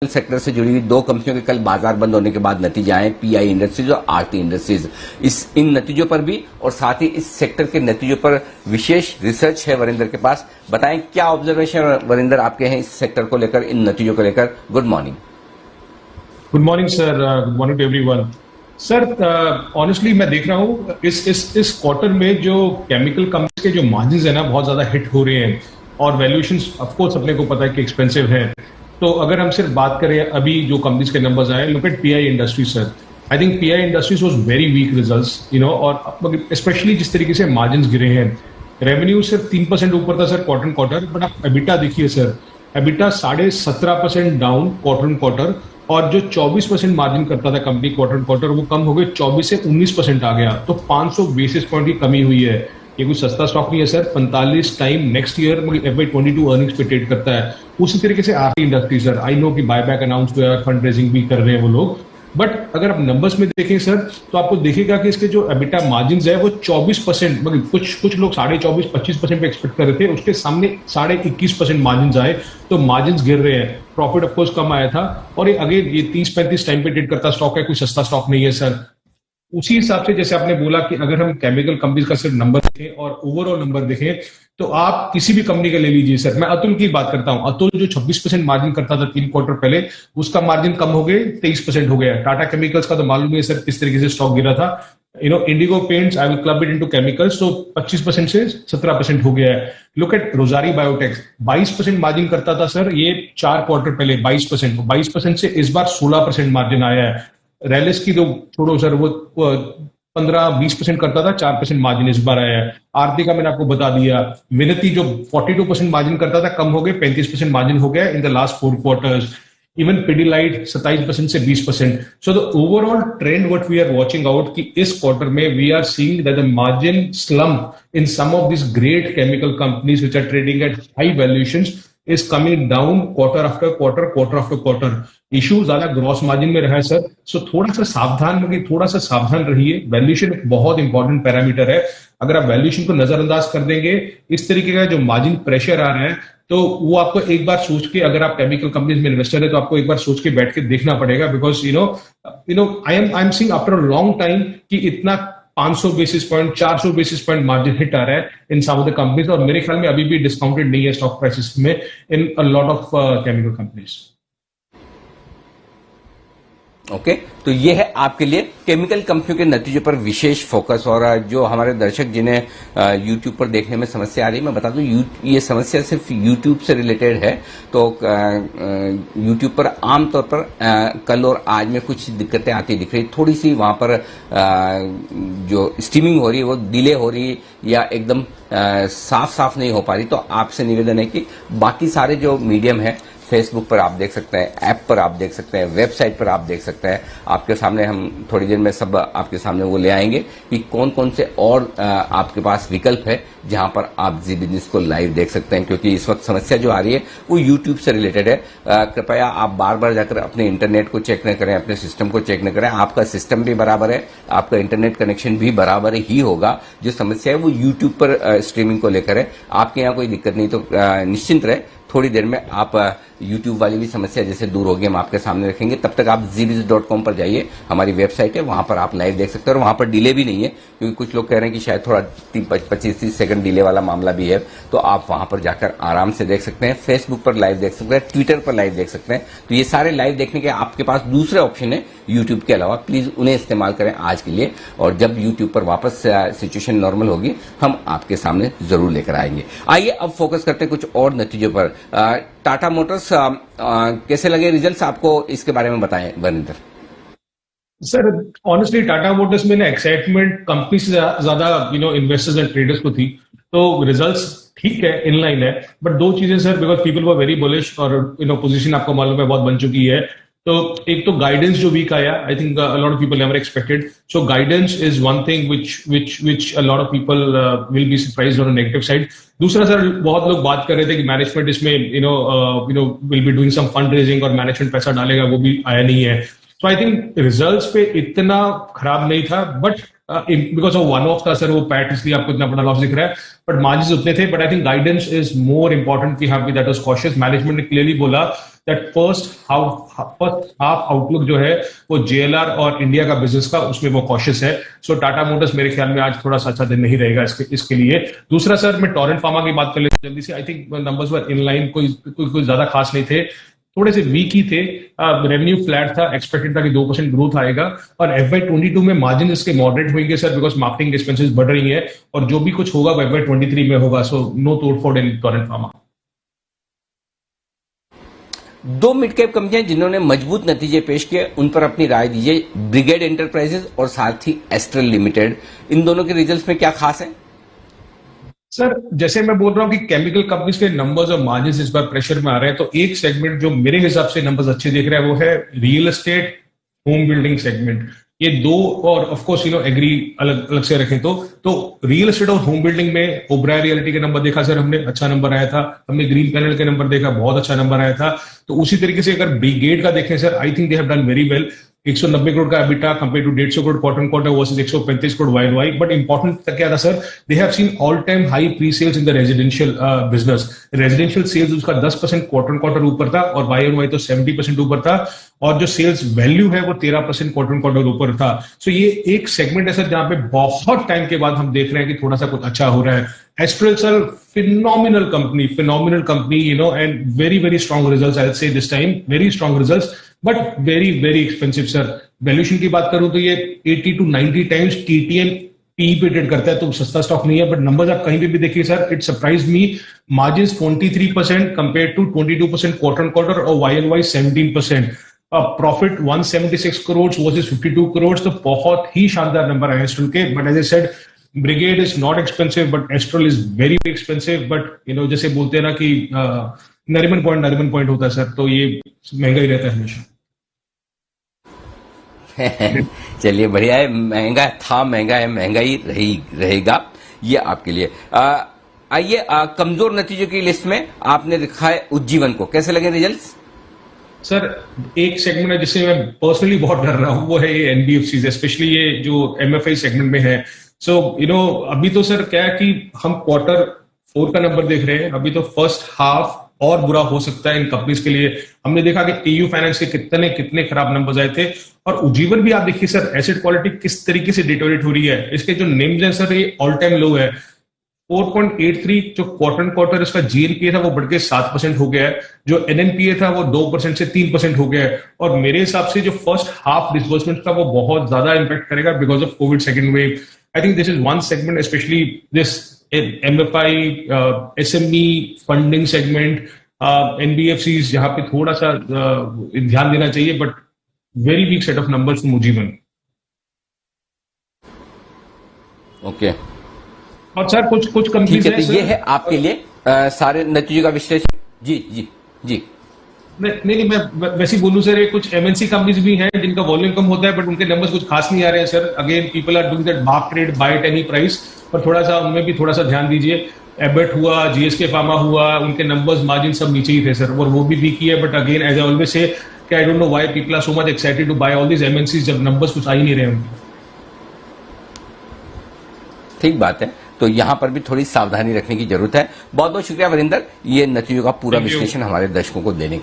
Sector से जुड़ी हुई दो कंपनियों के कल बाजार बंद होने के बाद नतीजे आए, पीआई इंडस्ट्रीज और आरती इंडस्ट्रीज। इन नतीजों पर भी और साथ ही इस सेक्टर के नतीजों पर विशेष रिसर्च है वरिंदर के पास। बताएं क्या ऑब्जर्वेशन वरिंदर आपके हैं इस सेक्टर को लेकर, इन नतीजों को लेकर। Good morning. Good morning sir, good morning to everyone. Sir honestly मैं देख रहा हूँ इस क्वार्टर में जो केमिकल कंपनीज के जो मार्जिन है ना बहुत ज्यादा हिट हो रहे हैं और वैल्यूएशंस ऑफ कोर्स अपने को पता है कि एक्सपेंसिव है। तो अगर हम सिर्फ बात करें अभी जो कंपनीज के नंबर्स आए, look at pi industries sir. I think pi industries was very weak results, और स्पेशली जिस तरीके से मार्जिन गिरे हैं। रेवेन्यू सिर्फ 3% ऊपर था सर क्वार्टर क्वार्टर, बट आप एबिटा देखिए sir, EBITDA 17.5% down quarter quarter, और जो 24% मार्जिन करता था कंपनी क्वार्टर क्वार्टर वो कम हो गए 24 से 19% आ गया। तो 500 बेसिस पॉइंट की कमी हुई है। ये कुछ सस्ता स्टॉक नहीं है sir. 45 time next year FY22 earnings पे ट्रेड करता है। उसी तरीके से आरती इंडस्ट्री सर, आई नो कि बायबैक अनाउंस हुआ है, फंड रेजिंग भी कर रहे हैं वो लोग, बट अगर आप नंबर्स में देखें सर तो आपको देखेगा कि इसके जो एबिटा मार्जिन है वो 24%, मतलब कुछ लोग 24.5-25% पे एक्सपेक्ट कर रहे थे, उसके सामने 21.5% मार्जिन आए। तो मार्जिन गिर रहे हैं, प्रॉफिट ऑफकोर्स कम आया था, और ये अगेन ये 30-35 टाइम पे ट्रेड करता स्टॉक है, कोई सस्ता स्टॉक नहीं है सर। उसी हिसाब से जैसे आपने बोला कि अगर हम केमिकल कंपनीज का सिर्फ नंबर देखें और ओवरऑल नंबर देखें तो आप किसी भी कंपनी का ले लीजिए सर। मैं अतुल की बात करता हूं। अतुल जो 26% मार्जिन करता था 3 क्वार्टर पहले, उसका मार्जिन कम हो गए 23% हो गया। टाटा केमिकल्स का तो मालूम है सर किस तरीके से स्टॉक गिरा था। Indigo paints, I will club it into chemicals, तो 25% से 17% हो गया है। Look at Rosari biotechs, 22% margin करता था सर ये 4 क्वार्टर पहले, 22% से इस बार 16% मार्जिन आया है। रैलिस की तो छोड़ो सर, वो 15-20% करता था, 4% मार्जिन इस बार आया है। आरती का मैंने आपको बता दिया। विनती जो 42% मार्जिन करता था कम हो गए, 35% मार्जिन हो गया in the last 4 quarters. Even Pidilite 27% से 20%। So the overall trend what we are watching out कि इस क्वार्टर में we are seeing that the margin slump in some of this great chemical companies which are trading at high valuations is coming down quarter after quarter. Issue ज्यादा gross margin में रहा है sir. सो थोड़ा सा सावधान रहिए। Valuation एक बहुत इंपॉर्टेंट पैरामीटर है। अगर आप वैल्यूएशन को नजरअंदाज कर देंगे, इस तरीके का जो मार्जिन प्रेशर आ रहा है, तो वो आपको एक बार सोच के, अगर आप केमिकल कंपनीज में इन्वेस्टर है तो आपको एक बार सोच के बैठ के देखना पड़ेगा। Because I am seeing after a long time कि इतना 500 basis point, 400 basis point margin hit आ रहा है in some of the companies, और मेरे ख्याल में अभी भी डिस्काउंटेड नहीं है स्टॉक प्राइसेस में in a lot of chemical companies. Okay, तो ये है आपके लिए केमिकल कंपनियों के नतीजों पर विशेष फोकस। और जो हमारे दर्शक जिन्हें यूट्यूब पर देखने में समस्या आ रही है, मैं बता दूं ये समस्या सिर्फ यूट्यूब से रिलेटेड है। तो यूट्यूब पर आमतौर पर कल और आज में कुछ दिक्कतें आती दिख रही, थोड़ी सी वहां पर जो स्ट्रीमिंग हो रही है वो डिले हो रही है या एकदम साफ नहीं हो पा रही। तो आपसे निवेदन है कि बाकी सारे जो मीडियम है, फेसबुक पर आप देख सकते हैं, ऐप पर आप देख सकते हैं, वेबसाइट पर आप देख सकते हैं। आपके सामने हम थोड़ी देर में सब आपके सामने वो ले आएंगे कि कौन कौन से और आपके पास विकल्प है जहां पर आप जी बिजनेस को लाइव देख सकते हैं। क्योंकि इस वक्त समस्या जो आ रही है वो यूट्यूब से रिलेटेड है। कृपया आप बार बार जाकर अपने इंटरनेट को चेक न करें, अपने सिस्टम को चेक न करें। आपका सिस्टम भी बराबर है, आपका इंटरनेट कनेक्शन भी बराबर ही होगा। जो समस्या है वो यूट्यूब पर स्ट्रीमिंग को लेकर है। आपके यहाँ कोई दिक्कत नहीं, तो निश्चिंत रहे, थोड़ी देर में आप यूट्यूब वाली भी समस्या जैसे दूर होगी हम आपके सामने रखेंगे। तब तक आप zbiz.com पर जाइए, हमारी वेबसाइट है, वहां पर आप लाइव देख सकते हैं। और वहां पर डिले भी नहीं है, क्योंकि कुछ लोग कह रहे हैं कि शायद थोड़ा 25-30 सेकंड डिले वाला मामला भी है। तो आप वहां पर जाकर आराम से देख सकते हैं। फेसबुक पर लाइव देख सकते हैं, ट्विटर पर लाइव देख सकते हैं। तो ये सारे लाइव देखने के आपके पास दूसरे ऑप्शन है यूट्यूब के अलावा। प्लीज उन्हें इस्तेमाल करें आज के लिए, और जब यूट्यूब पर वापस सिचुएशन नॉर्मल होगी हम आपके सामने जरूर लेकर आएंगे। आइए अब फोकस करते हैं कुछ और नतीजों पर। टाटा मोटर्स कैसे लगे रिजल्ट्स आपको, इसके बारे में बताएं Varinder. Sir honestly Tata Motors में ना एक्साइटमेंट कंपनी से ज्यादा इन्वेस्टर्स एंड ट्रेडर्स को थी। तो रिजल्ट्स ठीक है, इनलाइन है, बट दो चीजें sir, because people were very bullish और पोजीशन आपको मालूम है बहुत बन चुकी है। तो एक तो गाइडेंस जो वीक आया, I think a lot of people never expected. So guidance is one thing which a lot of people will be surprised on a negative side. दूसरा सर, बहुत लोग बात कर रहे थे कि मैनेजमेंट इसमें will be doing some fund raising और मैनेजमेंट पैसा डालेगा, वो भी आया नहीं है। सो आई थिंक रिजल्ट्स पे इतना खराब नहीं था, but because of one of था सर वो पैट, इसलिए आपको इतना बड़ा लॉस दिख रहा है, बट मार्जिन उतने थे. But I think guidance is more important. We have that was cautious. Management ने क्लियरली बोला दैट फर्स्ट हाफ आउटलुक जो है वो जेएलआर और इंडिया का बिजनेस का, उसमें वो कॉशियस है. सो टाटा मोटर्स मेरे ख्याल में आज थोड़ा सा अच्छा दिन नहीं रहेगा इसके लिए. दूसरा सर, मैं टोरेंट फार्मा की बात कर लेता हूं जल्दी से. I think numbers were in line, कोई ज्यादा खास नहीं थे, थोड़े से वीक ही थे. रेवेन्यू फ्लैट था, एक्सपेक्टेड था कि 2% ग्रोथ आएगा. और FY22 में मार्जिन इसके मॉडरेट होंगे सर, बिकॉज मार्केटिंग एक्सपेंसेस बढ़ रही है, और जो भी कुछ होगा वो FY23 में होगा. सो नो तोड़फोड़ इन टोरेंट फार्मा. दो मिड कैप कंपनियां जिन्होंने मजबूत नतीजे पेश किए, उन पर अपनी राय दीजिए. ब्रिगेड एंटरप्राइजेस और साथ ही एस्ट्रल लिमिटेड, इन दोनों के रिजल्ट्स में क्या खास है? सर, जैसे मैं बोल रहा हूं कि केमिकल कंपनीज के नंबर्स और मार्जिन इस बार प्रेशर में आ रहे हैं, तो एक सेगमेंट जो मेरे हिसाब से नंबर्स अच्छे दिख रहा है वो है real estate, home building segment. ये दो, और ऑफ कोर्स एग्री अलग अलग से रखें तो रियल एस्टेट और होम बिल्डिंग में ओबराय रियल्टी के नंबर देखा सर हमने, अच्छा नंबर आया था. हमने ग्रीन पैनल के नंबर देखा, बहुत अच्छा नंबर आया था. तो उसी तरीके से अगर ब्रिगेड का देखें sir, I think they have done very well. 190 crore का EBITDA compare to 150 crore quarter quarter versus 135 crore YoY. But important क्या था sir, they have seen all time high pre sales in the residential business. Residential sales उसका 10% quarter quarter ऊपर था, और YoY तो 70% ऊपर था. और जो सेल्स वैल्यू है वो 13% क्वार्टर क्वार्टर ऊपर था. सो ये एक सेगमेंट है सर जहां पे बहुत टाइम के बाद हम देख रहे हैं कि थोड़ा सा कुछ अच्छा हो रहा है. Astral sir, phenomenal company, and very, very strong results, I'll say this time, very strong results, but very, very expensive, sir. Valuation की बात करूं तो ये 80 to 90 times TTM PE पे ट्रेड करता है, तो सस्ता स्टॉक नहीं है. बट नंबर्स आप कहीं पे भी देखिए sir, it surprise me. Margin 23% compare to 22% quarter quarter, और YoY 17%. Profit 176 crore versus 52 crore, तो बहुत ही शानदार नंबर है एस्ट्रल के. But as I said, Brigade is not expensive, but Astral is very expensive. But जैसे बोलते हैं ना कि नरीमन पॉइंट होता है सर, तो ये महंगा ही रहता है हमेशा. चलिए, बढ़िया है. महंगा था, महंगा है, महंगा ही रहेगा, ये आपके लिए. आइए, कमजोर नतीजों की लिस्ट में आपने लिखा है उज्जीवन को. कैसे लगे रिजल्ट्स? सर, एक सेगमेंट है जिससे मैं पर्सनली बहुत डर रहा हूं, वो है ये एनबीएफसी, स्पेशली ये जो MFI सेगमेंट में है. सो अभी तो सर क्या है कि हम क्वार्टर 4 का नंबर देख रहे हैं. अभी तो फर्स्ट हाफ और बुरा हो सकता है इन कंपनीज के लिए. हमने देखा कि TU फाइनेंस के कितने खराब नंबर्स आए थे. और उज्जीवन भी आप देखिए सर, एसेट क्वालिटी किस तरीके से डिटोरेट हो रही है. इसके जो नेम्स हैं सर, ये ऑल टाइम लो है. 4.83 जो क्वार्टर क्वार्टर इसका GNPA था वो बढ़ के 7% हो गया है. जो NNPA था वो 2% से 3% हो गया है. और मेरे हिसाब से जो फर्स्ट हाफ डिसबर्समेंट था वो बहुत ज्यादा इंपैक्ट करेगा because of Covid second wave. I think this is one segment, specially this MFI, SME funding segment, NBFCs, जहां पे थोड़ा सा ध्यान देना चाहिए. But very weak set of numbers from Ujjivan. Okay, और सर कुछ कंपनीज है, तो ये है आपके लिए सारे नतीजों का विश्लेषण. जी. नहीं, मैं वैसे ही बोलूं सर, ये कुछ MNC कंपनीज भी हैं जिनका वॉल्यूम कम होता है, बट उनके नंबर्स कुछ खास नहीं आ रहे हैं sir. Again, people are doing that mark trade, buy at any price. पर थोड़ा सा उनमें भी थोड़ा सा ध्यान दीजिए. एबेट हुआ, GSK फार्मा हुआ, उनके नंबर्स मार्जिन सब नीचे ही थे सर, और वो भी वीक ही है. But again, as I always say, I don't know why people are so much excited to buy all these MNCs जब नंबर्स कुछ आ ही नहीं रहे उनके. ठीक बात है. तो यहां पर भी थोड़ी सावधानी रखने की जरूरत है. बहुत बहुत शुक्रिया वरिंदर, ये नतीजों का पूरा विश्लेषण हमारे दर्शकों को देने के लिए.